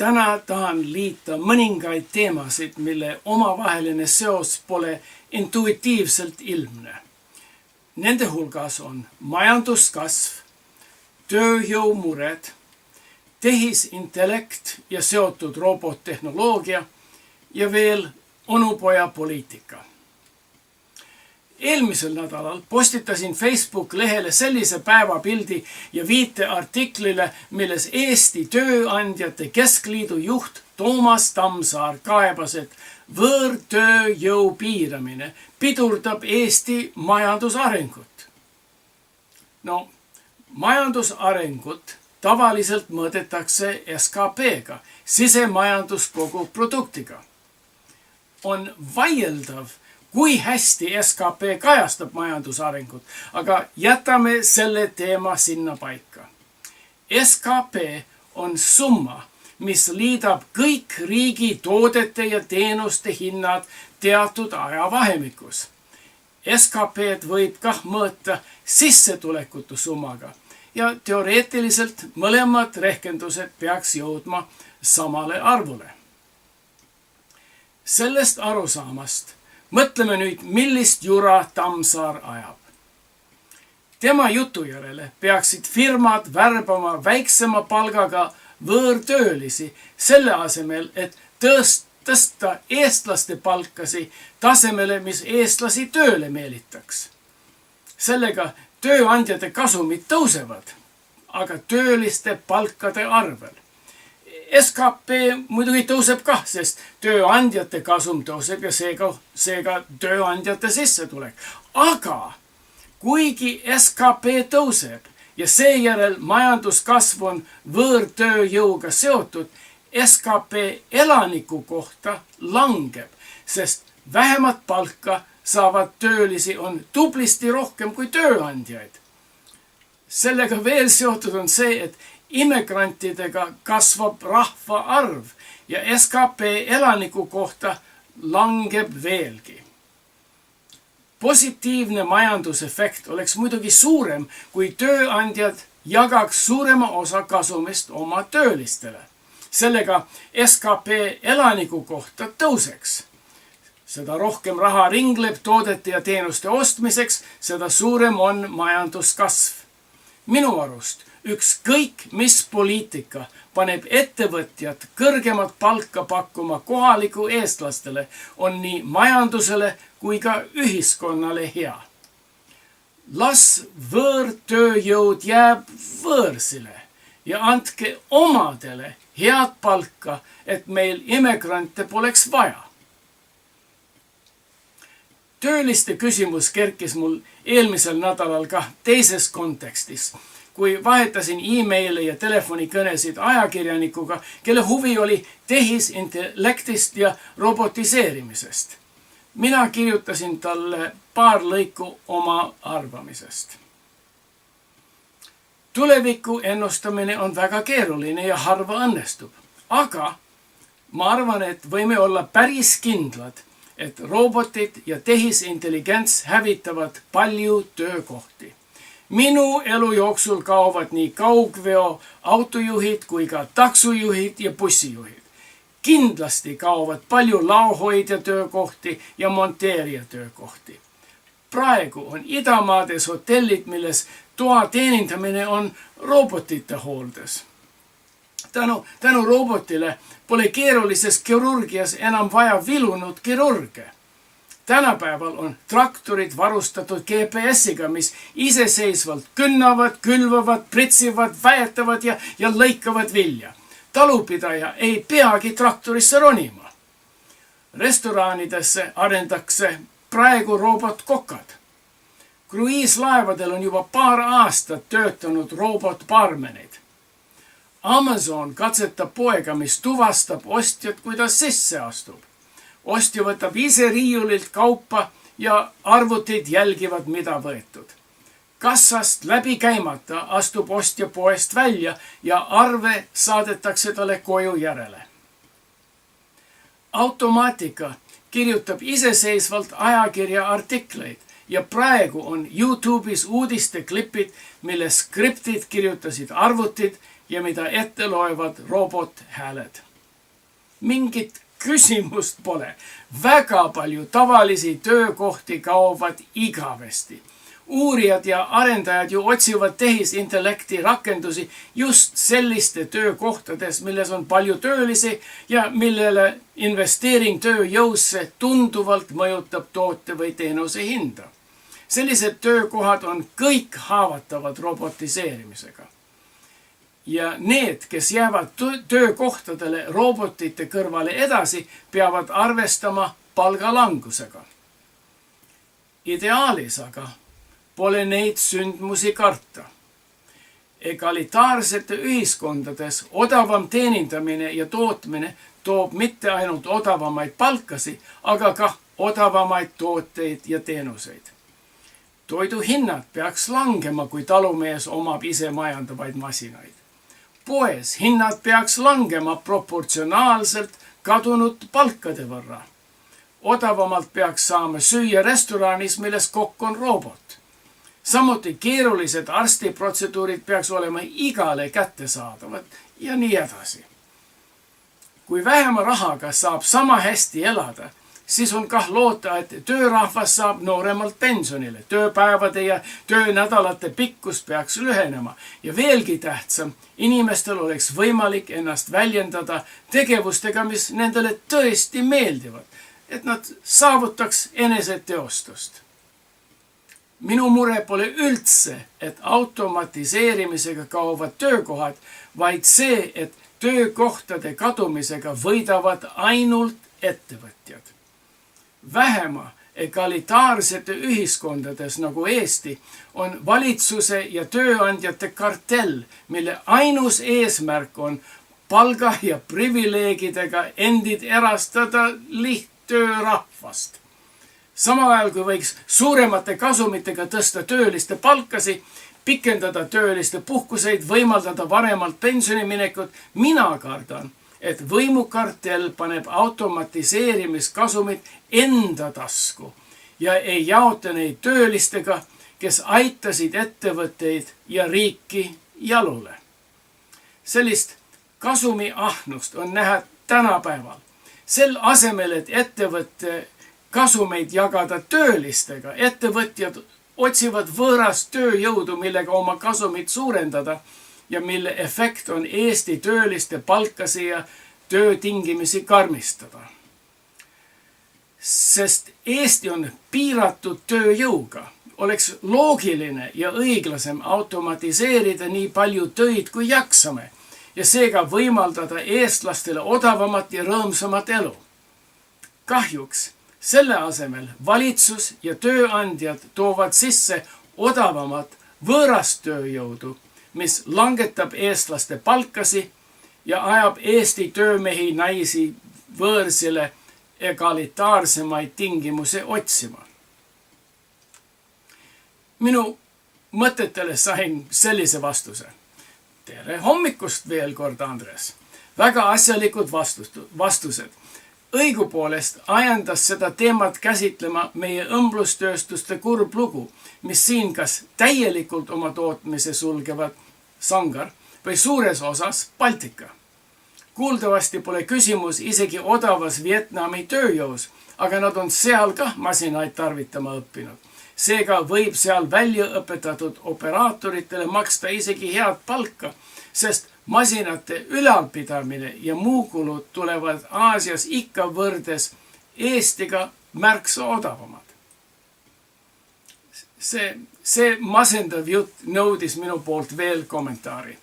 Täna tahan liita mõningaid teemasid, mille omavaheline seos pole intuitiivselt ilmne. Nende hulgas on majanduskasv, tööjõumured, tehisintellekt ja seotud robottehnoloogia ja veel onupoja poliitika. Eelmisel nädalal postitasin Facebook-lehele sellise päevapildi ja viite artiklile, milles Eesti Tööandjate Keskliidu juht Toomas Tamsar kaebas, et võõrtööjõu piiramine pidurdab Eesti majandusarengut. No, majandusarengut tavaliselt mõõdetakse SKP-ga, sisemajanduskogu produktiga. On vaieldav, kui hästi SKP kajastab majandusarengut, aga jätame selle teema sinna paika. SKP on summa, mis liidab kõik riigi toodete ja teenuste hinnad teatud ajavahemikus. SKP-d võib kah mõõta sissetulekute summaga ja teoreetiliselt mõlemad rehkendused peaks jõudma samale arvule. Sellest arusaamast mõtleme nüüd, millist jura Tamsar ajab. Tema jutu järele peaksid firmad värbama väiksema palgaga võõrtöölisi selle asemel, et tõsta eestlaste palkasi tasemele, mis eestlasi tööle meelitaks. Sellega tööandjate kasumid tõusevad, aga tööliste palkade arvel. SKP muidugi tõuseb kah, sest tööandjate kasum tõuseb ja seega tööandjate sissetulek. Aga kuigi SKP tõuseb ja seejärel majanduskasv on võõrtööjõuga seotud, SKP elaniku kohta langeb, sest vähemat palka saavad töölisi on tublisti rohkem kui tööandjaid. Sellega veel seotud on see, et immigrantidega kasvab rahva arv ja SKP elaniku kohta langeb veelgi. Positiivne majandusefekt oleks muidugi suurem, kui tööandjad jagaks suurema osa kasumist oma töölistele. Sellega SKP elaniku kohta tõuseks. Seda rohkem raha ringleb toodete ja teenuste ostmiseks, seda suurem on majanduskasv. Minu arust ükskõik mis poliitika paneb ettevõtjad kõrgemat palka pakkuma kohaliku eestlastele, on nii majandusele kui ka ühiskonnale hea. Las võõrtööjõud jääb võõrsile ja andke omadele head palka, et meil immigrante poleks vaja. Tööliste küsimus kerkis mul eelmisel nädalal ka teises kontekstis, kui vahetasin e-maile ja telefonikõnesid ajakirjanikuga, kelle huvi oli tehisintellektist ja robotiseerimisest. Mina kirjutasin talle paar lõiku oma arvamisest. Tuleviku ennustamine on väga keeruline ja harva õnnestub, aga ma arvan, et võime olla päris kindlad, et robotid ja tehisintelligents hävitavad palju töökohti. Minu elu jooksul kaovad nii kaugveo autojuhid kui ka taksojuhid ja bussijuhid. Kindlasti kaovad palju laohoidja töökohti ja monteerija töökohti. Praegu on idamaades hotellid, milles toa teenindamine on robotite hooldes. Tänu robotile pole keerulises kirurgias enam vaja vilunud kirurge. Tänapäeval on traktorid varustatud GPS-iga, mis iseseisvalt künnavad, külvavad, pritsivad, väetavad ja lõikavad vilja. Talupidaja ei peagi traktorisse ronima. Restoranidesse arendakse praegu robotkokad. Kruiislaevadel on juba paar aastat töötanud robotbarmenid. Amazon katsetab poega, mis tuvastab ostjat, kui ta sisse astub. Ostja võtab ise riiulilt kaupa ja arvutid jälgivad, mida võetud. Kassast läbi käimata astub ostja poest välja ja arve saadetakse talle koju järele. Automaatika kirjutab iseseisvalt ajakirja artikleid ja praegu on YouTube'is uudisteklipid, mille skriptid kirjutasid arvutid ja mida ette loevad robothääled. Mingit küsimust pole. Väga palju tavalisi töökohti kaovad igavesti. Uurijad ja arendajad ju otsivad tehisintellekti rakendusi just selliste töökohtades, milles on palju töölisi ja millele investeering tööjõusse tunduvalt mõjutab toote või teenuse hinda. Sellised töökohad on kõik haavatavad robotiseerimisega. Ja need, kes jäävad töökohtadele robotite kõrvale edasi, peavad arvestama palgalangusega. Ideaalis aga pole neid sündmusi karta. Egalitaarsete ühiskondades odavam teenindamine ja tootmine toob mitte ainult odavamaid palkasi, aga ka odavamaid tooteid ja teenuseid. Toiduhinnad peaks langema, kui talumees omab ise majandavaid masinaid. Poes hinnad peaks langema proportsionaalselt kadunud palkade võrra. Odavamalt peaks saama süüa restoranis, milles kokk on robot. Samuti keerulised arstiprotseduurid peaks olema igale kättesaadavad ja nii edasi. Kui vähema rahaga saab sama hästi elada, siis on kah loota, et töörahvas saab nooremalt pensionile. Tööpäevade ja töönädalate pikkus peaks lühenema ja veelgi tähtsam, inimestel oleks võimalik ennast väljendada tegevustega, mis nendele tõesti meeldivad, et nad saavutaks eneseteostust. Minu mure pole üldse, et automatiseerimisega kaovad töökohad, vaid see, et töökohtade kadumisega võidavad ainult ettevõtjad. Vähema egalitaarsete ühiskondades nagu Eesti on valitsuse ja tööandjate kartell, mille ainus eesmärk on palga ja privileegidega endid erastada lihttöörahvast. Samal ajal kui võiks suuremate kasumitega tõsta tööliste palkasi, pikendada tööliste puhkuseid, võimaldada varemalt pensioniminekut, mina kardan, et võimukartell paneb automatiseerimiskasumit enda tasku ja ei jaota neid töölistega, kes aitasid ettevõtteid ja riiki jalule. Sellist kasumiahnust on näha tänapäeval. Sel asemel, et ettevõtte kasumeid jagada töölistega, ettevõtjad otsivad võõrast tööjõudu, millega oma kasumit suurendada ja mille efekt on Eesti tööliste palkasi ja töötingimisi karmistada. Sest Eesti on piiratud tööjõuga, oleks loogiline ja õiglasem automatiseerida nii palju töid kui jaksame ja seega võimaldada eestlastele odavamat ja rõõmsamat elu. Kahjuks selle asemel valitsus ja tööandjad toovad sisse odavamat võõrast tööjõudu, mis langetab eestlaste palkasi ja ajab Eesti töömehi naisi võõrsile egalitaarsemaid tingimusi otsima. Minu mõtetele sain sellise vastuse. Tere hommikust veel kord, Andres. Väga asjalikud vastused. Õigupoolest ajendas seda teemat käsitlema meie õmblustööstuste kurb lugu, mis siin kas täielikult oma tootmise sulgevad Sangar või suures osas Baltika. Kuuldavasti pole küsimus isegi odavas Vietnami tööjõus, aga nad on seal ka masinaid tarvitama õppinud. Seega võib seal välja õpetatud operaatoritele maksta isegi head palka, sest masinate ülalpidamine ja muu kulud tulevad Aasias ikka võrdes Eestiga märksa odavamad. See masendav jutt nõudis minu poolt veel kommentaari.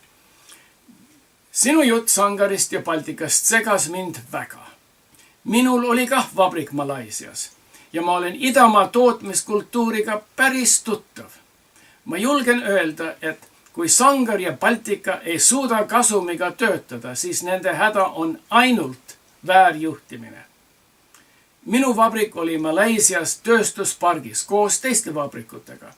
Sinu jutt Sangarist ja Baltikast segas mind väga. Minul oli kah vabrik Malaisias ja ma olen idamaa tootmiskultuuriga päris tuttav. Ma julgen öelda, et kui Sangar ja Baltika ei suuda kasumiga töötada, siis nende häda on ainult väärjuhtimine. Minu vabrik oli Malaisias tööstuspargis koos teiste vabrikutega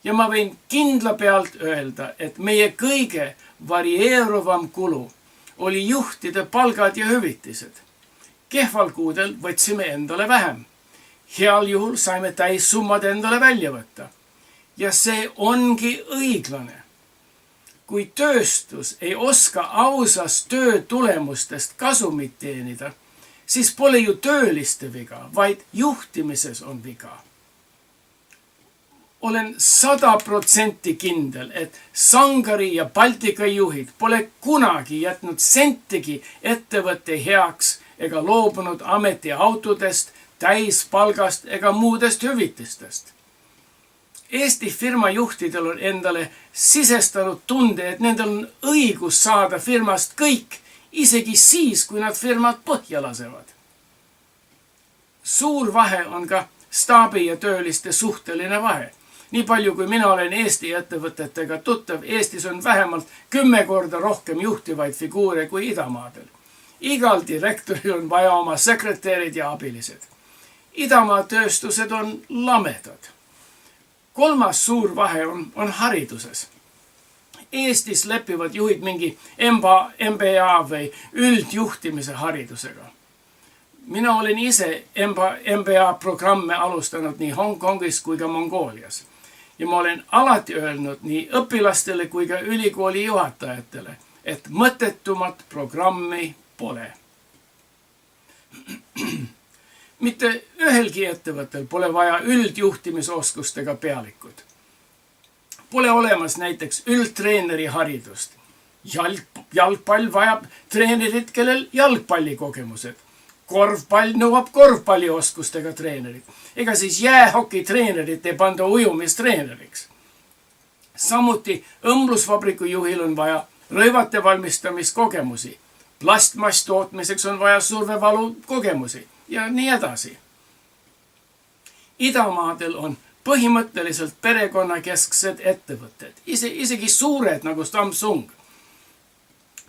ja ma võin kindla pealt öelda, et meie kõige varieeruvam kulu oli juhtide palgad ja hüvitised. Kehval kuudel võtsime endale vähem. Heal juhul saime täissummad endale välja võtta. Ja see ongi õiglane. Kui tööstus ei oska ausast töö tulemustest kasumit teenida, siis pole ju tööliste viga, vaid juhtimises on viga. Olen 100% kindel, et Sangari ja Baltika juhid pole kunagi jätnud sentigi ettevõtte heaks ega loobunud ametiautodest, täispalgast ega muudest hüvitistest. Eesti firma juhtidel on endale sisestanud tunde, et nendel on õigus saada firmast kõik, isegi siis, kui nad firmad põhja lasevad. Suur vahe on ka staabi ja tööliste suhteline vahe. Nii palju, kui mina olen Eesti ettevõtetega tuttav, Eestis on vähemalt 10 korda rohkem juhtivaid figuure kui idamaadel. Igal direktoril on vaja oma sekretärid ja abilised. Idamaa tööstused on lamedad. Kolmas suur vahe on hariduses. Eestis lepivad juhid mingi MBA või üldjuhtimise haridusega. Mina olen ise MBA programme alustanud nii Hongkongis kui ka Mongoolias. Ja ma olen alati öelnud nii õpilastele kui ka ülikooli juhatajatele, et mõttetumat programmi pole. Mitte ühelgi ettevõttel pole vaja üldjuhtimisoskustega pealikud. Pole olemas näiteks üldtreeneri haridust. Jalgpall vajab treenerit, kellel jalgpallikogemused. Korvpall nõuab korvpallioskustega treenerit. Ega siis jäähoki treenerit ei panda ujumistreeneriks. Samuti õmblusvabriku juhil on vaja rõivate valmistamiskogemusi. Plastmass tootmiseks on vaja survevalu kogemusi ja nii edasi. Idamaadel on põhimõtteliselt perekonnakesksed ettevõtted, isegi suured nagu Samsung.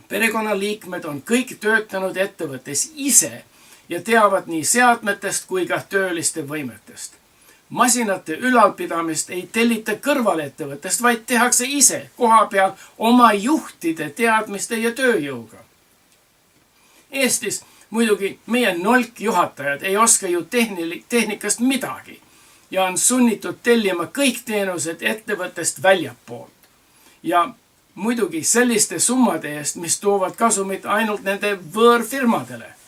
Perekonnaliikmed on kõik töötanud ettevõttes ise ja teavad nii seadmetest kui ka tööliste võimetest. Masinate ülalpidamist ei tellita kõrvalettevõttest, vaid tehakse ise koha peal oma juhtide teadmiste ja tööjõuga. Eestis muidugi meie nolkjuhatajad ei oska ju tehnikast midagi ja on sunnitud tellima kõik teenused ettevõttest väljapoolt. Ja muidugi selliste summade eest, mis toovad kasumit ainult nende võõrfirmadele.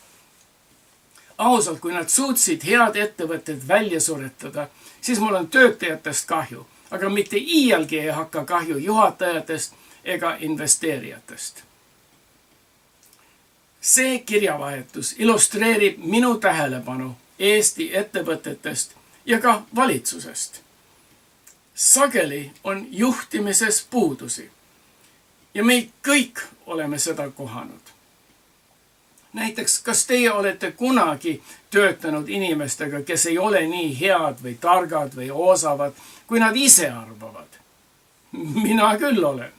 Ausalt, kui nad suutsid head ettevõtted välja suretada, siis mul on töötajatest kahju, aga mitte iialgi ei hakka kahju juhatajatest ega investeerijatest. See kirjavahetus illustreerib minu tähelepanu Eesti ettevõtetest ja ka valitsusest. Sageli on juhtimises puudusi ja me kõik oleme seda kohanud. Näiteks, kas teie olete kunagi töötanud inimestega, kes ei ole nii head või targad või osavad, kui nad ise arvavad? Mina küll olen.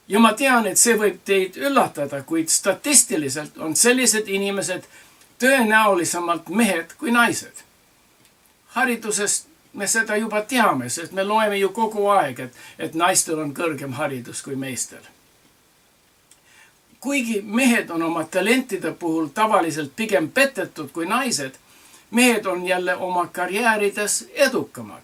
Ja ma tean, et see võib teid üllatada, kuid statistiliselt on sellised inimesed tõenäolisemalt mehed kui naised. Haridusest me seda juba teame, sest me loeme ju kogu aeg, et naistel on kõrgem haridus kui meestel. Kuigi mehed on oma talentide puhul tavaliselt pigem petetud kui naised, mehed on jälle oma karjäärides edukamad.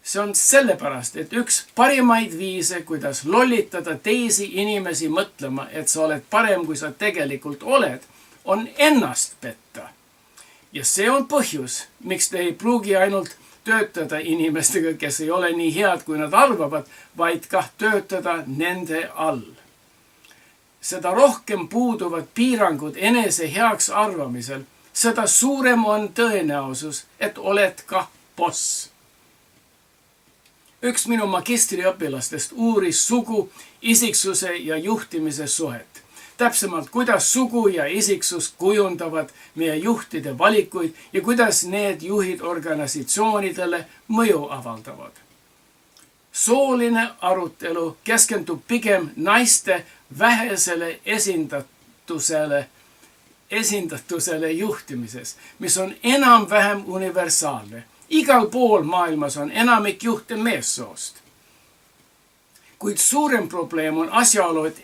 See on sellepärast, et üks parimaid viise, kuidas lollitada teisi inimesi mõtlema, et sa oled parem, kui sa tegelikult oled, on ennast petta. Ja see on põhjus, miks te ei pruugi ainult töötada inimestega, kes ei ole nii head, kui nad arvavad, vaid ka töötada nende all. Seda rohkem puuduvad piirangud enese heaks arvamisel, seda suurem on tõenäosus, et oled ka boss. Üks minu magistriõpilastest uuris sugu, isiksuse ja juhtimise suhet. Täpsemalt, kuidas sugu ja isiksus kujundavad meie juhtide valikuid ja kuidas need juhid organisatsioonidele mõju avaldavad. Sooline arutelu keskendub pigem naiste vähesele esindatusele juhtimises, mis on enam-vähem universaalne. Igal pool maailmas on enamik juhte meessoost. Kuid suurem probleem on asjaolu, et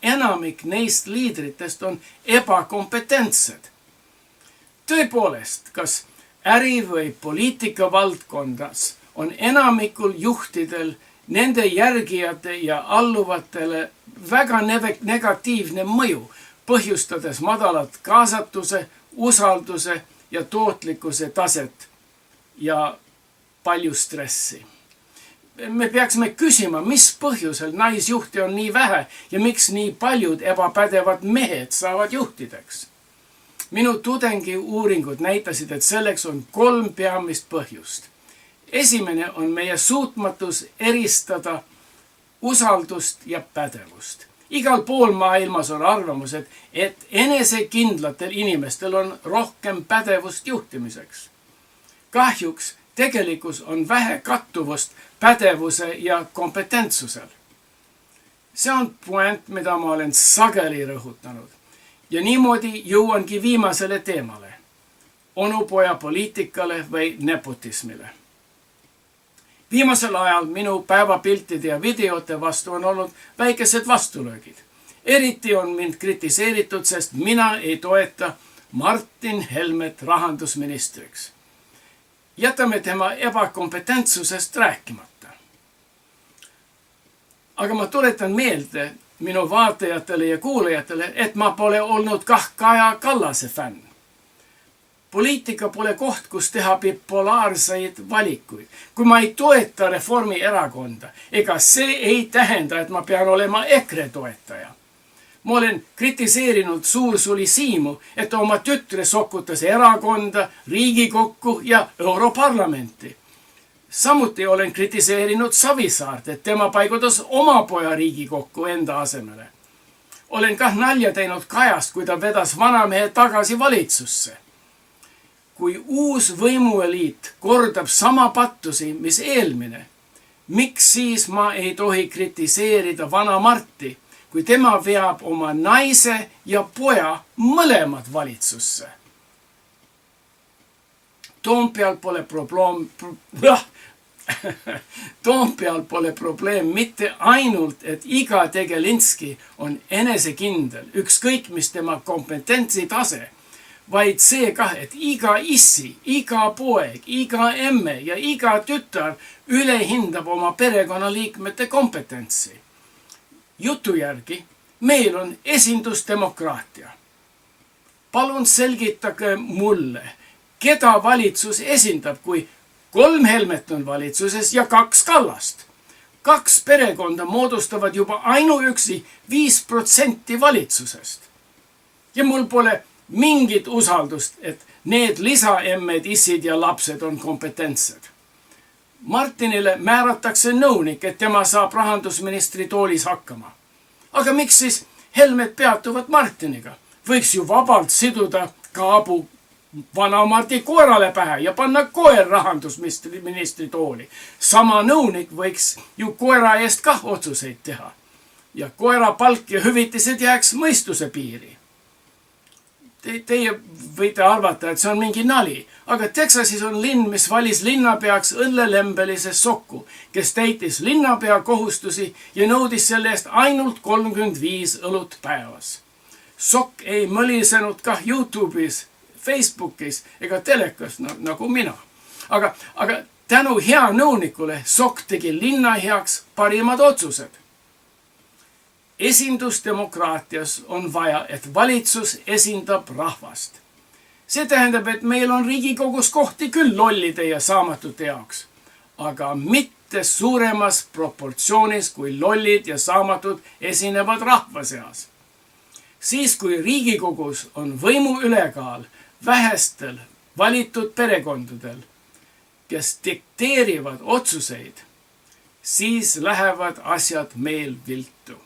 enamik neist liidritest on ebakompetentsed. Tõepoolest, kas äri või poliitika valdkondas on enamikul juhtidel nende järgijate ja alluvatele väga negatiivne mõju, põhjustades madalat kaasatuse, usalduse ja tootlikkuse taset ja palju stressi. Me peaksime küsima, mis põhjusel naisjuhte on nii vähe ja miks nii paljud ebapädevad mehed saavad juhtideks. Minu tudengi uuringud näitasid, et selleks on 3 peamist põhjust. Esimene on meie suutmatus eristada usaldust ja pädevust. Igal pool maailmas on arvamused, et enesekindlatel inimestel on rohkem pädevust juhtimiseks. Kahjuks tegelikkus on vähe kattuvust pädevuse ja kompetentsusel. See on point, mida ma olen sageli rõhutanud. Ja niimoodi jõuangi viimasele teemale, onupoja poliitikale või nepotismile. Viimasel ajal minu päevapiltide ja videote vastu on olnud väikesed vastulöögid. Eriti on mind kritiseeritud, sest mina ei toeta Martin Helmet rahandusministriks. Jätame tema ebakompetentsusest rääkimata. Aga ma tuletan meelde minu vaatajatele ja kuulajatele, et ma pole olnud Kaja Kallase fänn. Poliitika pole koht, kus teha bipolaarseid valikuid. Kui ma ei toeta Reformierakonda, ega see ei tähenda, et ma pean olema EKRE toetaja. Ma olen kritiseerinud Suursuli Siimu, et oma tütre sokutas erakonda, Riigikokku ja Europarlamenti. Samuti olen kritiseerinud Savisaart, et tema paigutas oma poja Riigikokku enda asemele. Olen kah nalja teinud Kajast, kui ta vedas vanamehe tagasi valitsusse. Kui uus võimueliit kordab sama pattusi, mis eelmine, miks siis ma ei tohi kritiseerida vana Marti, kui tema veab oma naise ja poja mõlemad valitsusse? Toompeal pole probleem mitte ainult, et iga tegelinski on enesekindel, ükskõik mis tema kompetentsi tase, vaid see kah, et iga issi, iga poeg, iga emme ja iga tütar ülehindab oma perekonnaliikmete kompetentsi. Jutu järgi meil on esindusdemokraatia. Palun selgitage mulle, keda valitsus esindab, kui 3 Helmet on valitsuses ja 2 Kallast. 2 perekonda moodustavad juba ainuüksi 5% valitsusest. Ja mul pole mingit usaldust, et need lisaemmed, issid ja lapsed on kompetentsed. Martinile määratakse nõunik, et tema saab rahandusministri toolis hakkama. Aga miks siis Helmed peatuvad Martiniga? Võiks ju vabalt siduda kaabu vana Marti koerale pähe ja panna koer rahandusministri tooli. Sama nõunik võiks ju koera eest kah otsuseid teha. Ja koera palk ja hüvitised jääks mõistuse piiri. Teie võite arvata, et see on mingi nali, aga Texasis on linn, mis valis linnapeaks õllelembelise Sokku, kes täitis linnapea kohustusi ja nõudis selle eest ainult 35 õlut päevas. Sokk ei mõlisenud kah YouTube'is, Facebookis ega telekas nagu mina. Aga tänu hea nõunikule Sokk tegi linna heaks parimad otsused. Esindusdemokraatias on vaja, et valitsus esindab rahvast. See tähendab, et meil on Riigikogus kohti küll lollide ja saamatute jaoks, aga mitte suuremas proportsioonis, kui lollid ja saamatud esinevad rahva seas. Siis, kui Riigikogus on võimu ülekaal vähestel valitud perekondadel, kes dikteerivad otsuseid, siis lähevad asjad meil viltu.